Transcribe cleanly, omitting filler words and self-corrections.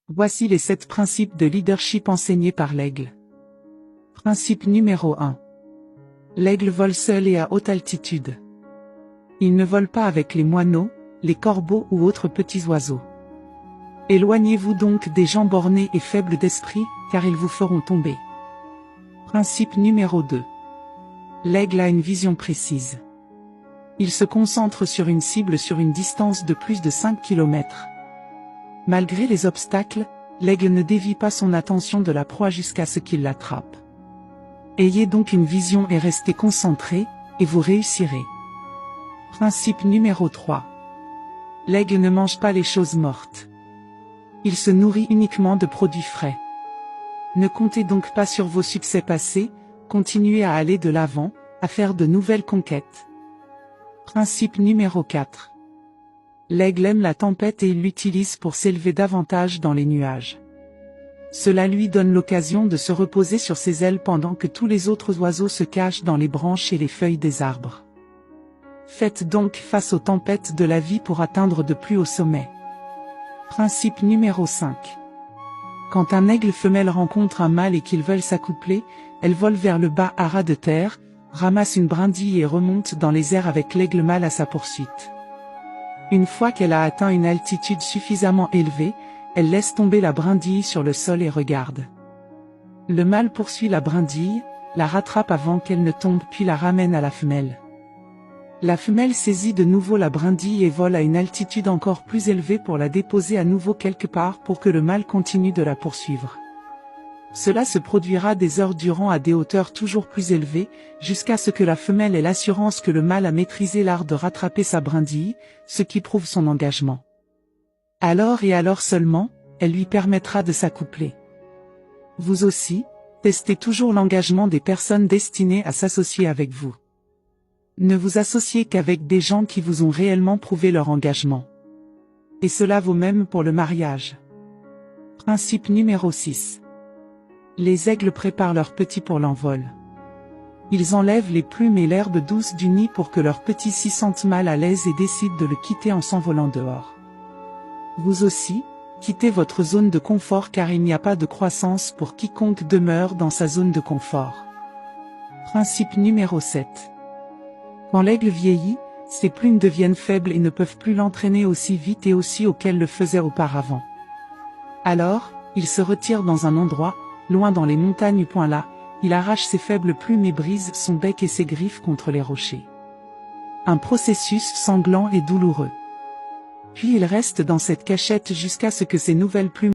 Voici les 7 principes de leadership enseignés par l'aigle. Principe numéro 1. L'aigle vole seul et à haute altitude. Il ne vole pas avec les moineaux, les corbeaux ou autres petits oiseaux. Éloignez-vous donc des gens bornés et faibles d'esprit, car ils vous feront tomber. Principe numéro 2. L'aigle a une vision précise. Il se concentre sur une cible sur une distance de plus de 5 km. Malgré les obstacles, l'aigle ne dévie pas son attention de la proie jusqu'à ce qu'il l'attrape. Ayez donc une vision et restez concentré, et vous réussirez. Principe numéro 3. L'aigle ne mange pas les choses mortes. Il se nourrit uniquement de produits frais. Ne comptez donc pas sur vos succès passés, continuez à aller de l'avant, à faire de nouvelles conquêtes. Principe numéro 4. L'aigle aime la tempête et il l'utilise pour s'élever davantage dans les nuages. Cela lui donne l'occasion de se reposer sur ses ailes pendant que tous les autres oiseaux se cachent dans les branches et les feuilles des arbres. Faites donc face aux tempêtes de la vie pour atteindre de plus hauts sommets. Principe numéro 5. Quand un aigle femelle rencontre un mâle et qu'ils veulent s'accoupler, elle vole vers le bas à ras de terre, ramasse une brindille et remonte dans les airs avec l'aigle mâle à sa poursuite. Une fois qu'elle a atteint une altitude suffisamment élevée, elle laisse tomber la brindille sur le sol et regarde. Le mâle poursuit la brindille, la rattrape avant qu'elle ne tombe puis la ramène à la femelle. La femelle saisit de nouveau la brindille et vole à une altitude encore plus élevée pour la déposer à nouveau quelque part pour que le mâle continue de la poursuivre. Cela se produira des heures durant à des hauteurs toujours plus élevées, jusqu'à ce que la femelle ait l'assurance que le mâle a maîtrisé l'art de rattraper sa brindille, ce qui prouve son engagement. Alors et alors seulement, elle lui permettra de s'accoupler. Vous aussi, testez toujours l'engagement des personnes destinées à s'associer avec vous. Ne vous associez qu'avec des gens qui vous ont réellement prouvé leur engagement. Et cela vaut même pour le mariage. Principe numéro 6. Les aigles préparent leurs petits pour l'envol. Ils enlèvent les plumes et l'herbe douce du nid pour que leurs petits s'y sentent mal à l'aise et décident de le quitter en s'envolant dehors. Vous aussi, quittez votre zone de confort car il n'y a pas de croissance pour quiconque demeure dans sa zone de confort. Principe numéro 7. Quand l'aigle vieillit, ses plumes deviennent faibles et ne peuvent plus l'entraîner aussi vite et aussi haut qu'elles le faisaient auparavant. Alors, il se retire dans un endroit, loin dans les montagnes. Là, il arrache ses faibles plumes et brise son bec et ses griffes contre les rochers. Un processus sanglant et douloureux. Puis il reste dans cette cachette jusqu'à ce que ses nouvelles plumes